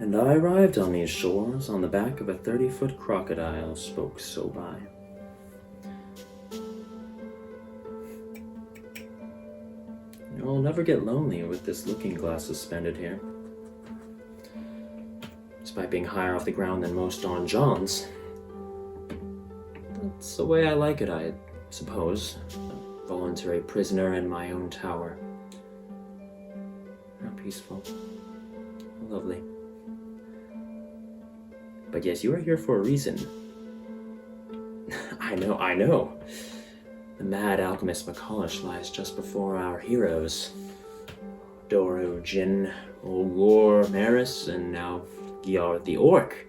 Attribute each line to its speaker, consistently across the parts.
Speaker 1: And I arrived on these shores on the back of a 30-foot crocodile spoke so by. You'll never get lonely with this looking glass suspended here. Despite being higher off the ground than most Don Johns. That's the way I like it, I suppose. A voluntary prisoner in my own tower. How peaceful. How lovely. But yes, you are here for a reason. I know. The mad alchemist Makalish lies just before our heroes. Doru, Jin, Olgor, Maris, and now Gyar the Orc.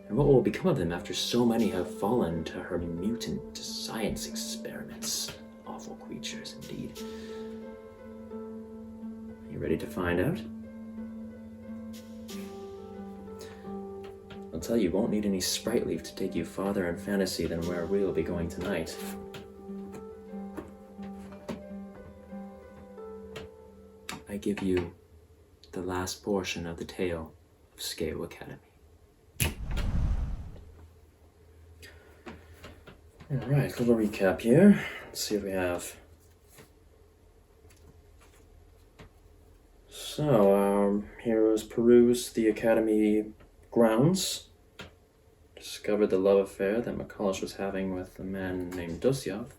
Speaker 1: And what will become of them after so many have fallen to her mutant science experiments? Awful creatures, indeed. Are you ready to find out? I'll tell you, won't need any sprite leaf to take you farther in fantasy than where we'll be going tonight. I give you the last portion of the tale of Skaho Academy. Alright, little recap here. Let's see what we have. So, our heroes peruse the Academy grounds, discovered the love affair that Makalish was having with a man named Dosyov,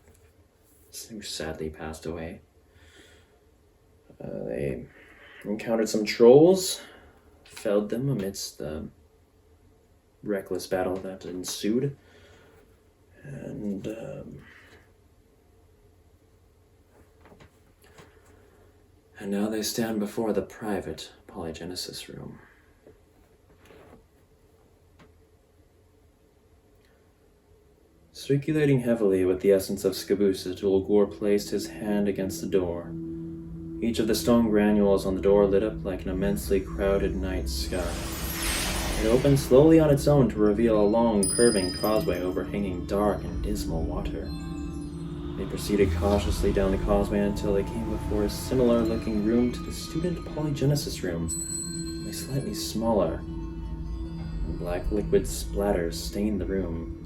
Speaker 1: who sadly passed away. They encountered some trolls, felled them amidst the reckless battle that ensued, and now they stand before the private polygenesis room. Circulating heavily with the essence of Skabusa, Dolgor placed his hand against the door. Each of the stone granules on the door lit up like an immensely crowded night sky. It opened slowly on its own to reveal a long, curving causeway overhanging dark and dismal water. They proceeded cautiously down the causeway until they came before a similar-looking room to the student polygenesis room, only slightly smaller. Black liquid splatters stained the room.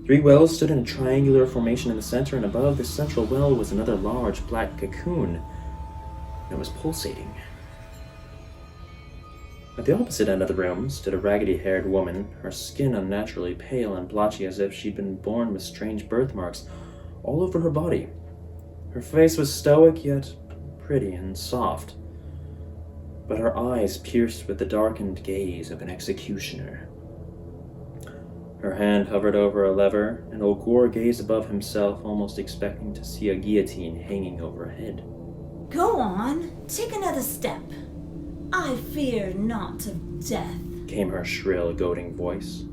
Speaker 1: 3 wells stood in a triangular formation in the center, and above the central well was another large black cocoon. It was pulsating. At the opposite end of the room stood a raggedy-haired woman, her skin unnaturally pale and blotchy as if she'd been born with strange birthmarks all over her body. Her face was stoic yet pretty and soft, but her eyes pierced with the darkened gaze of an executioner. Her hand hovered over a lever, and Olgor gazed above himself, almost expecting to see a guillotine hanging overhead.
Speaker 2: Go on, take another step. I fear not of death,
Speaker 1: came her shrill, goading voice.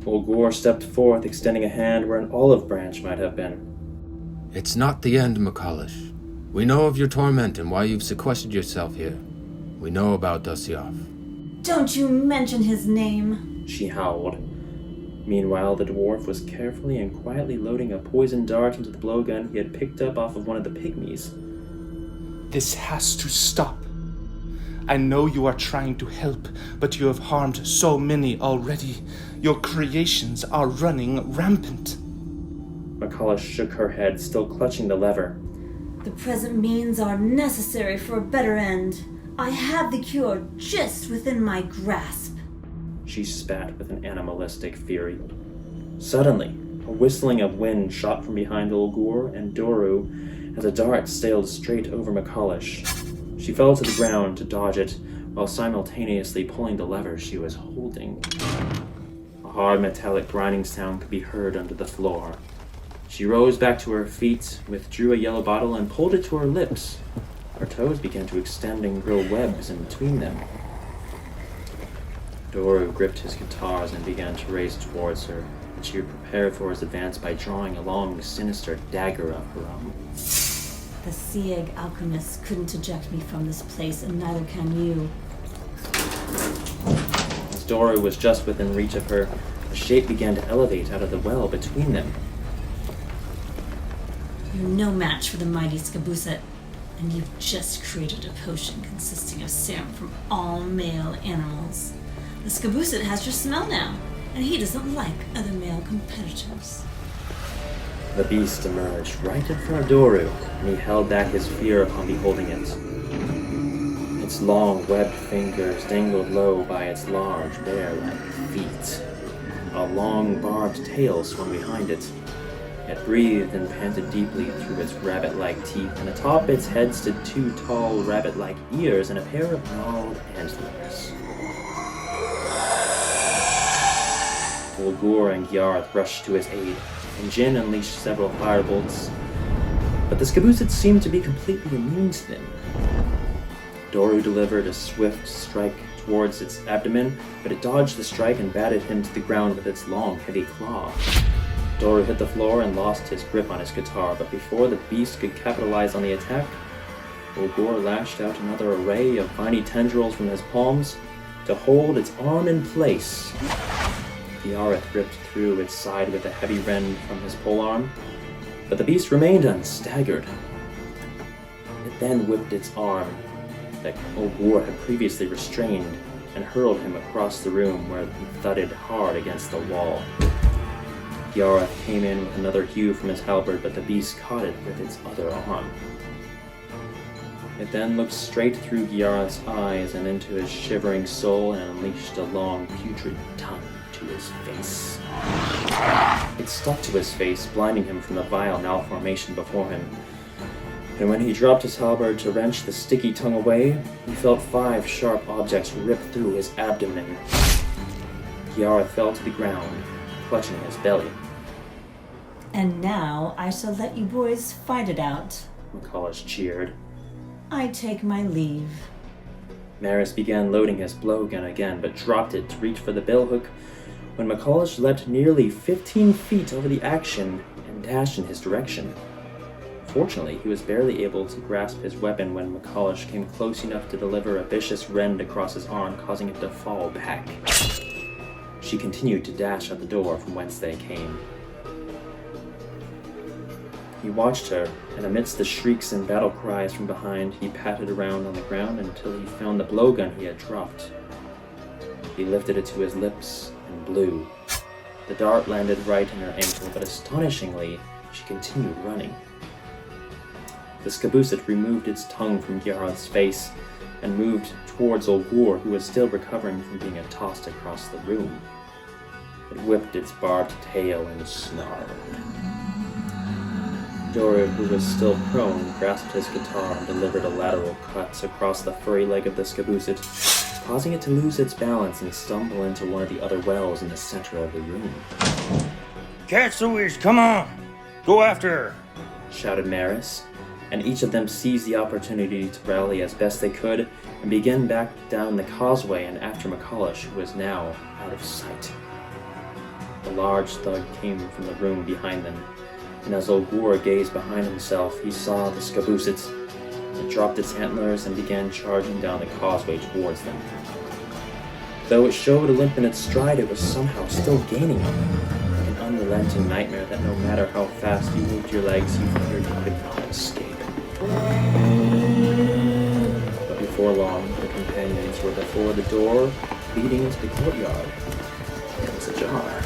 Speaker 1: Olgor stepped forth, extending a hand where an olive branch might have been.
Speaker 3: It's not the end, Makalish. We know of your torment and why you've sequestered yourself here. We know about Dosyov.
Speaker 2: Don't you mention his name,
Speaker 1: she howled. Meanwhile, the dwarf was carefully and quietly loading a poison dart into the blowgun he had picked up off of one of the pygmies.
Speaker 4: This has to stop. I know you are trying to help, but you have harmed so many already. Your creations are running rampant.
Speaker 1: Makalish shook her head, still clutching the lever.
Speaker 2: The present means are necessary for a better end. I have the cure just within my grasp.
Speaker 1: She spat with an animalistic fury. Suddenly, a whistling of wind shot from behind Olgor and Doru as a dart sailed straight over Makalish. She fell to the ground to dodge it, while simultaneously pulling the lever she was holding. A hard metallic grinding sound could be heard under the floor. She rose back to her feet, withdrew a yellow bottle, and pulled it to her lips. Her toes began to extend and grow webs in between them. Doru gripped his guitars and began to race towards her, and she prepared for his advance by drawing a long, sinister dagger of her own.
Speaker 2: The Sieg alchemist couldn't eject me from this place, and neither can you.
Speaker 1: As Doru was just within reach of her, a shape began to elevate out of the well between them.
Speaker 2: You're no match for the mighty Skabusa. And you've just created a potion consisting of serum from all male animals. The Skabusit has your smell now, and he doesn't like other male competitors.
Speaker 1: The beast emerged right in front of Doru, and he held back his fear upon beholding it. Its long, webbed fingers dangled low by its large, bear-like feet. A long, barbed tail swung behind it. It breathed and panted deeply through its rabbit-like teeth, and atop its head stood two tall, rabbit-like ears and a pair of gnarled antlers. Ulgur and Gyarath rushed to his aid, and Jin unleashed several firebolts, but the Skabusit seemed to be completely immune to them. Doru delivered a swift strike towards its abdomen, but it dodged the strike and batted him to the ground with its long, heavy claw. Doru hit the floor and lost his grip on his guitar, but before the beast could capitalize on the attack, Ulgur lashed out another array of viney tendrils from his palms to hold its arm in place. Gyarath ripped through its side with a heavy rend from his polearm, but the beast remained unstaggered. It then whipped its arm that Ulgur had previously restrained and hurled him across the room where he thudded hard against the wall. Gyarath came in with another hew from his halberd, but the beast caught it with its other arm. It then looked straight through Gyarath's eyes and into his shivering soul and unleashed a long, putrid tongue to his face. It stuck to his face, blinding him from the vile malformation before him. And when he dropped his halberd to wrench the sticky tongue away, he felt 5 sharp objects rip through his abdomen. Gyarath fell to the ground, clutching his belly.
Speaker 2: And now I shall let you boys fight it out.
Speaker 1: Makalish cheered.
Speaker 2: I take my leave.
Speaker 1: Maris began loading his blowgun again, but dropped it to reach for the billhook when Makalish leapt nearly 15 feet over the action and dashed in his direction. Fortunately, he was barely able to grasp his weapon when Makalish came close enough to deliver a vicious rend across his arm, causing it to fall back. She continued to dash at the door from whence they came. He watched her, and amidst the shrieks and battle cries from behind, he patted around on the ground until he found the blowgun he had dropped. He lifted it to his lips and blew. The dart landed right in her ankle, but astonishingly, she continued running. The Skabusit removed its tongue from Gyarath's face and moved towards Ulgur, who was still recovering from being tossed across the room. It whipped its barbed tail and snarled. Doru, who was still prone, grasped his guitar and delivered a lateral cut across the furry leg of the Skabusit, causing it to lose its balance and stumble into one of the other wells in the center of the room.
Speaker 5: Catch the wish, come on! Go after her!
Speaker 1: Shouted Maris, and each of them seized the opportunity to rally as best they could and begin back down the causeway and after Makalish, who was now out of sight. A large thud came from the room behind them, and as Ulgur gazed behind himself, he saw the Skabusit. It dropped its antlers and began charging down the causeway towards them. Though it showed a limp in its stride, it was somehow still gaining, an unrelenting nightmare that no matter how fast you moved your legs, you feared you could not escape. But before long, the companions were before the door leading into the courtyard. It was ajar.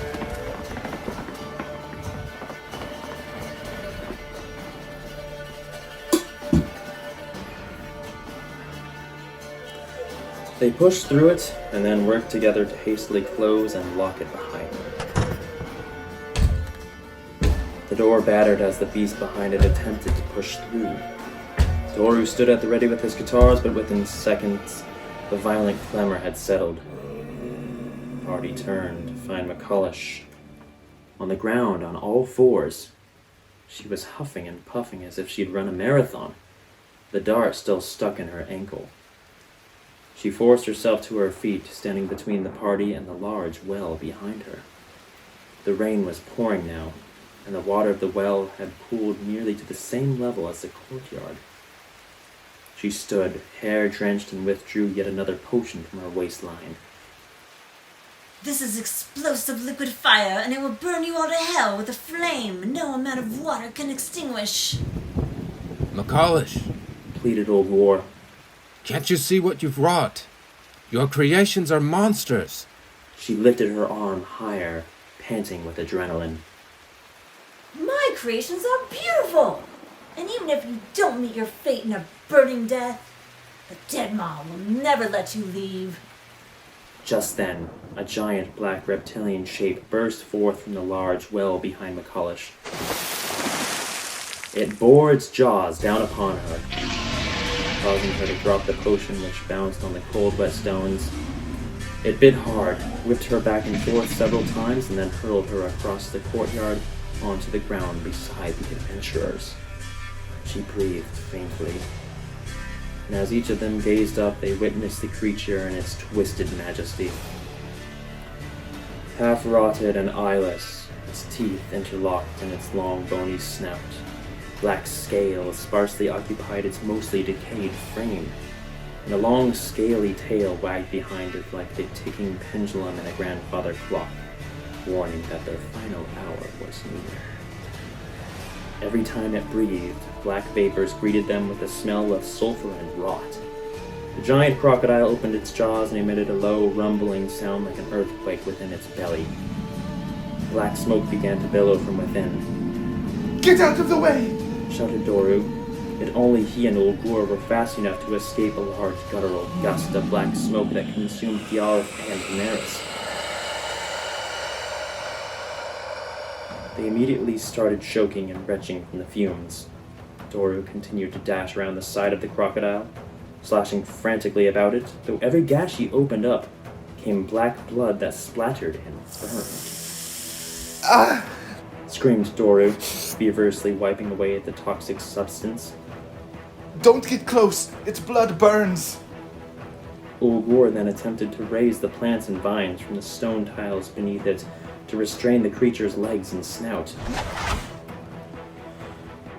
Speaker 1: They pushed through it, and then worked together to hastily close and lock it behind them. The door battered as the beast behind it attempted to push through. Doru stood at the ready with his guitars, but within seconds, the violent clamor had settled. The party turned to find Makalish on the ground on all fours. She was huffing and puffing as if she'd run a marathon, the dart still stuck in her ankle. She forced herself to her feet, standing between the party and the large well behind her. The rain was pouring now, and the water of the well had cooled nearly to the same level as the courtyard. She stood, hair drenched, and withdrew yet another potion from her waistline.
Speaker 2: This is explosive liquid fire, and it will burn you all to hell with a flame no amount of water can extinguish.
Speaker 3: Makalish,
Speaker 1: pleaded Old War.
Speaker 3: Can't you see what you've wrought? Your creations are monsters.
Speaker 1: She lifted her arm higher, panting with adrenaline.
Speaker 2: My creations are beautiful! And even if you don't meet your fate in a burning death, the Deadmaw will never let you leave.
Speaker 1: Just then, a giant black reptilian shape burst forth from the large well behind Makalish. It bore its jaws down upon her, causing her to drop the potion which bounced on the cold, wet stones. It bit hard, whipped her back and forth several times, and then hurled her across the courtyard onto the ground beside the adventurers. She breathed faintly, and as each of them gazed up, they witnessed the creature in its twisted majesty. Half-rotted and eyeless, its teeth interlocked in its long, bony snout. Black scales sparsely occupied its mostly decayed frame, and a long, scaly tail wagged behind it like a ticking pendulum in a grandfather clock, warning that their final hour was near. Every time it breathed, black vapors greeted them with a smell of sulfur and rot. The giant crocodile opened its jaws and emitted a low, rumbling sound like an earthquake within its belly. Black smoke began to billow from within.
Speaker 4: Get out of the way!
Speaker 1: Shouted Doru. Yet only he and Ulgur were fast enough to escape a large guttural gust of black smoke that consumed Giarth and Daenerys. They immediately started choking and retching from the fumes. Doru continued to dash around the side of the crocodile, slashing frantically about it, though every gash he opened up came black blood that splattered and burned. Screamed Doru, feverishly wiping away at the toxic substance.
Speaker 4: Don't get close! Its blood burns!
Speaker 1: Ulgur then attempted to raise the plants and vines from the stone tiles beneath it to restrain the creature's legs and snout.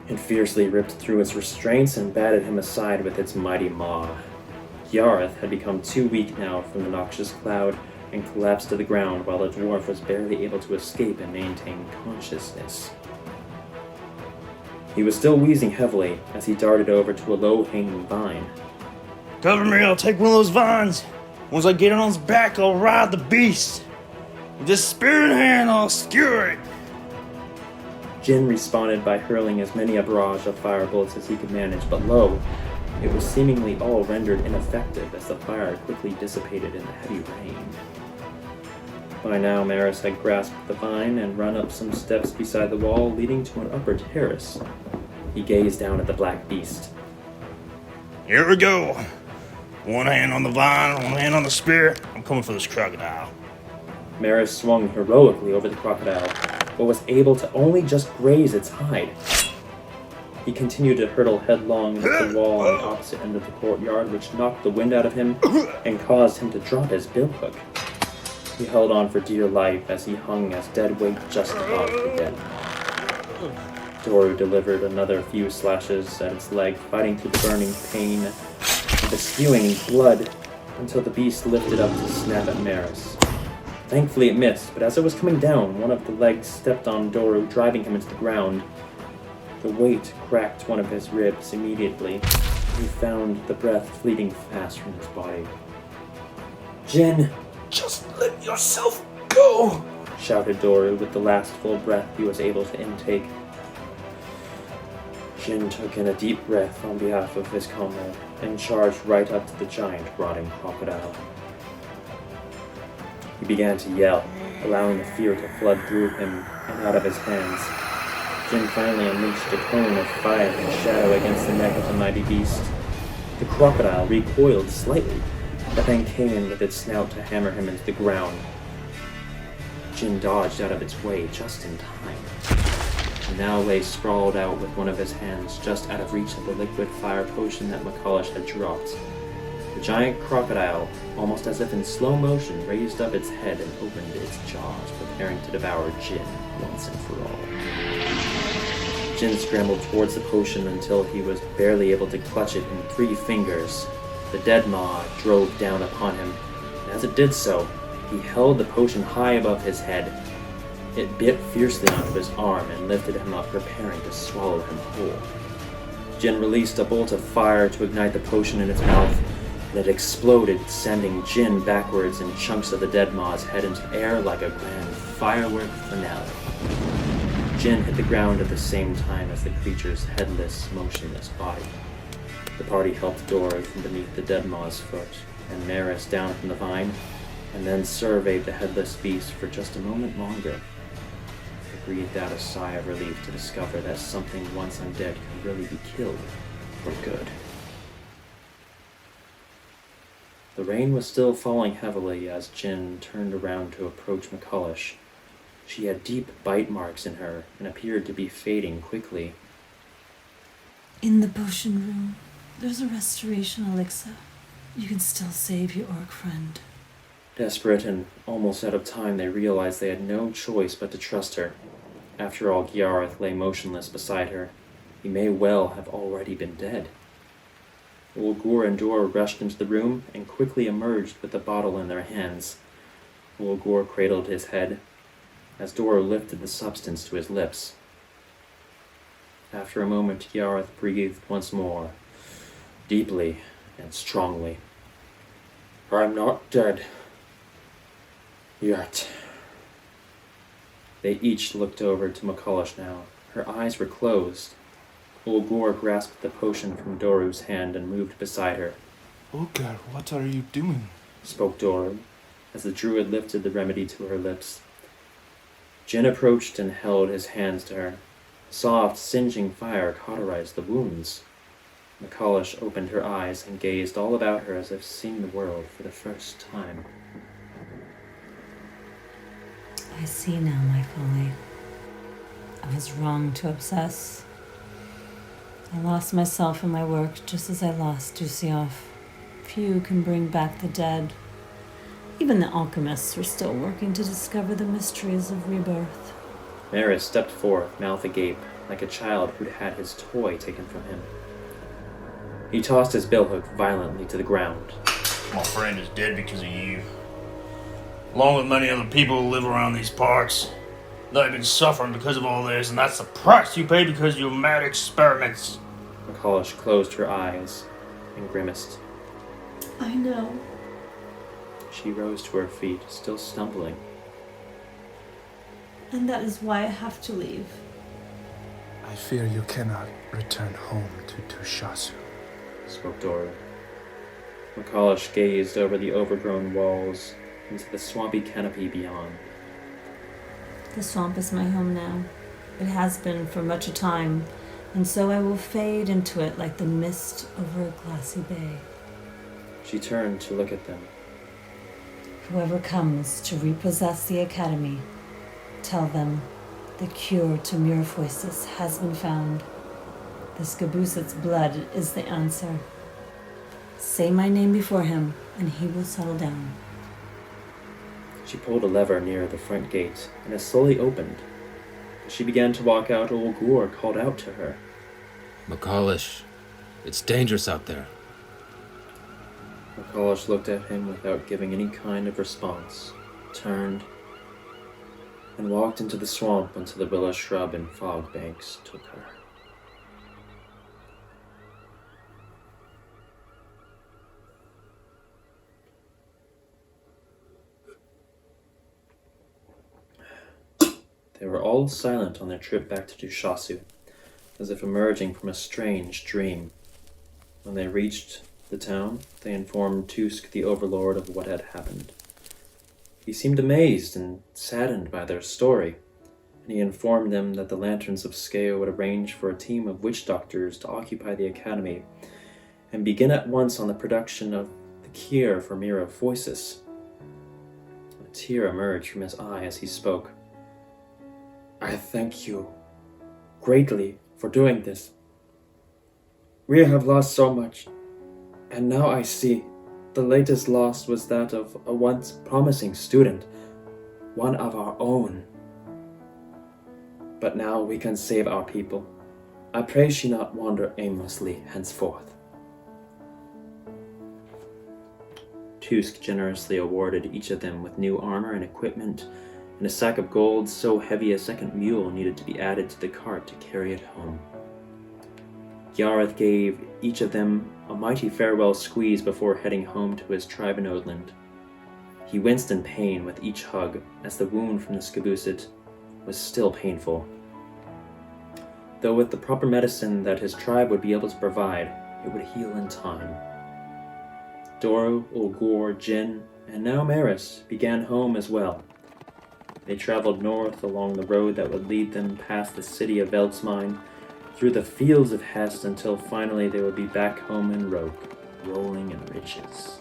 Speaker 1: It fiercely ripped through its restraints and batted him aside with its mighty maw. Giarth had become too weak now from the noxious cloud and collapsed to the ground while the dwarf was barely able to escape and maintain consciousness. He was still wheezing heavily as he darted over to a low-hanging vine.
Speaker 5: Cover me, I'll take one of those vines. Once I get on its back, I'll ride the beast. With this spear in hand, I'll skewer it.
Speaker 1: Jin responded by hurling as many a barrage of fire bullets as he could manage, but lo, it was seemingly all rendered ineffective as the fire quickly dissipated in the heavy rain. By now, Maris had grasped the vine and run up some steps beside the wall leading to an upper terrace. He gazed down at the black beast.
Speaker 5: Here we go. One hand on the vine, one hand on the spear. I'm coming for this crocodile.
Speaker 1: Maris swung heroically over the crocodile, but was able to only just graze its hide. He continued to hurtle headlong into the wall on the opposite end of the courtyard, which knocked the wind out of him and caused him to drop his billhook. He held on for dear life as he hung as dead weight just above the dead. Doru delivered another few slashes at its leg, fighting through the burning pain and the spewing blood until the beast lifted up to snap at Maris. Thankfully it missed, but as it was coming down, one of the legs stepped on Doru, driving him into the ground. The weight cracked one of his ribs immediately. He found the breath fleeting fast from his body. Jin!
Speaker 4: Just let yourself go!
Speaker 1: Shouted Doru with the last full breath he was able to intake. Jin took in a deep breath on behalf of his comrade and charged right up to the giant rotting crocodile. He began to yell, allowing the fear to flood through him and out of his hands. Jin finally unleashed a cone of fire and shadow against the neck of the mighty beast. The crocodile recoiled slightly, but then came in with its snout to hammer him into the ground. Jin dodged out of its way just in time, and now lay sprawled out with one of his hands just out of reach of the liquid fire potion that Makalish had dropped. The giant crocodile, almost as if in slow motion, raised up its head and opened its jaws, preparing to devour Jin once and for all. Jin scrambled towards the potion until he was barely able to clutch it in 3 fingers. The Deadmaw drove down upon him, and as it did so, he held the potion high above his head. It bit fiercely onto his arm and lifted him up, preparing to swallow him whole. Jin released a bolt of fire to ignite the potion in its mouth, and it exploded, sending Jin backwards and chunks of the Deadmaw's head into the air like a grand firework finale. Jin hit the ground at the same time as the creature's headless, motionless body. The party helped Dora from beneath the Deadmaw's foot, and Maris down from the vine, and then surveyed the headless beast for just a moment longer. They breathed out a sigh of relief to discover that something once undead could really be killed for good. The rain was still falling heavily as Jin turned around to approach Makalish. She had deep bite marks in her and appeared to be fading quickly.
Speaker 2: In the potion room, there's a restoration elixir. You can still save your orc friend.
Speaker 1: Desperate and almost out of time, they realized they had no choice but to trust her. After all, Giareth lay motionless beside her. He may well have already been dead. Ulgur and Dora rushed into the room and quickly emerged with the bottle in their hands. Ulgur cradled his head as Dora lifted the substance to his lips. After a moment, Giareth breathed once more, deeply and strongly. I'm not dead. Yet. They each looked over to Makalish now. Her eyes were closed. Ulgur grasped the potion from Doru's hand and moved beside her.
Speaker 4: Ulgar, what are you doing?
Speaker 1: Spoke Doru, as the druid lifted the remedy to her lips. Jin approached and held his hands to her. Soft, singeing fire cauterized the wounds. Makalish opened her eyes and gazed all about her as if seeing the world for the first time.
Speaker 2: I see now my folly. I was wrong to obsess. I lost myself in my work just as I lost Dusioff. Few can bring back the dead. Even the alchemists were still working to discover the mysteries of rebirth.
Speaker 1: Maris stepped forth, mouth agape, like a child who'd had his toy taken from him. He tossed his billhook violently to the ground.
Speaker 5: My friend is dead because of you. Along with many other people who live around these parts. They've been suffering because of all this, and that's the price you pay because of your mad experiments.
Speaker 1: Makalish closed her eyes and grimaced.
Speaker 2: I know.
Speaker 1: She rose to her feet, still stumbling.
Speaker 2: And that is why I have to leave.
Speaker 4: I fear you cannot return home to Tushasu.
Speaker 1: Spoke Dora. Makalish gazed over the overgrown walls into the swampy canopy beyond.
Speaker 2: The swamp is my home now. It has been for much a time, and so I will fade into it like the mist over a glassy bay.
Speaker 1: She turned to look at them.
Speaker 2: Whoever comes to repossess the academy, tell them the cure to Miraphoisis has been found. The Skabusit's blood is the answer. Say my name before him, and he will settle down.
Speaker 1: She pulled a lever near the front gate, and it slowly opened. As she began to walk out, Ulgur called out to her.
Speaker 3: Makalish, it's dangerous out there.
Speaker 1: Makalish looked at him without giving any kind of response, turned, and walked into the swamp until the willow shrub and fog banks took her. They were all silent on their trip back to Dushasu, as if emerging from a strange dream. When they reached the town, they informed Tusk, the overlord, of what had happened. He seemed amazed and saddened by their story, and he informed them that the Lanterns of Skaho would arrange for a team of witch doctors to occupy the academy and begin at once on the production of the cure for Miraphoisis. A tear emerged from his eye as he spoke. I thank you greatly for doing this. We have lost so much, and now I see the latest loss was that of a once promising student, one of our own. But now we can save our people. I pray she not wander aimlessly henceforth. Tusk generously awarded each of them with new armor and equipment, and a sack of gold so heavy a second mule needed to be added to the cart to carry it home. Yareth gave each of them a mighty farewell squeeze before heading home to his tribe in Odland. He winced in pain with each hug, as the wound from the scabusit was still painful. Though with the proper medicine that his tribe would be able to provide, it would heal in time. Doro, Ulgor, Jin, and now Maris began home as well. They traveled north along the road that would lead them past the city of Veldsmine, through the fields of Hest, until finally they would be back home in Roke, rolling in riches.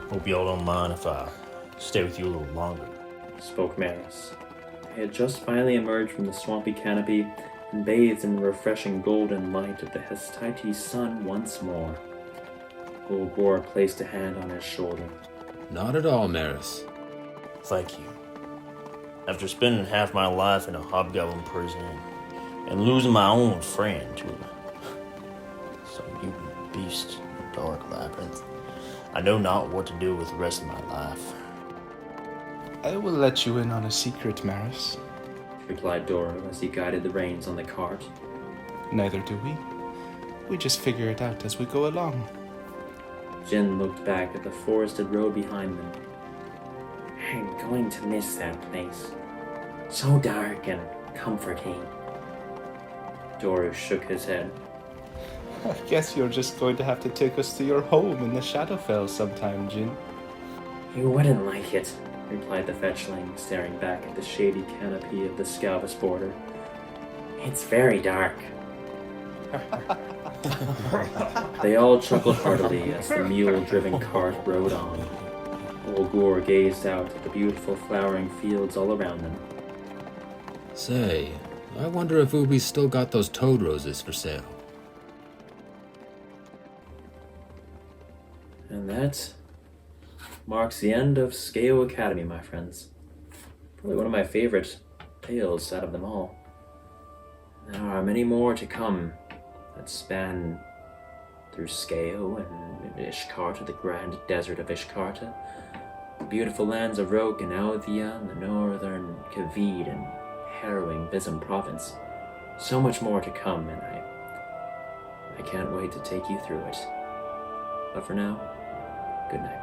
Speaker 5: Hope y'all don't mind if I stay with you a little longer,
Speaker 1: spoke Maris. They had just finally emerged from the swampy canopy and bathed in the refreshing golden light of the Hestites' sun once more. Ulgor placed a hand on his shoulder.
Speaker 3: Not at all, Maris.
Speaker 5: Thank you. After spending half my life in a hobgoblin prison and losing my own friend to some mutant beast in a dark labyrinth, I know not what to do with the rest of my life.
Speaker 4: I will let you in on a secret, Maris.
Speaker 1: Replied Doro as he guided the reins on the cart.
Speaker 4: Neither do we. We just figure it out as we go along.
Speaker 1: Jin looked back at the forested road behind them. I'm going to miss that place. So dark and comforting. Doro shook his head.
Speaker 4: I guess you're just going to have to take us to your home in the Shadowfell sometime, Jin.
Speaker 1: You wouldn't like it, replied the fetchling, staring back at the shady canopy of the Scalvus border. It's very dark. They all chuckled heartily as the mule-driven cart rode on. Ulgor gazed out at the beautiful flowering fields all around them.
Speaker 3: Say, I wonder if Ubi's still got those toad roses for sale.
Speaker 1: And that marks the end of Skaho Academy, my friends. Probably one of my favorite tales out of them all. There are many more to come that span through Skaho and Ishkarta, the grand desert of Ishkarta, the beautiful lands of Roke and Althea, and the northern Kavid and harrowing Vism province. So much more to come, and I can't wait to take you through it. But for now, good night.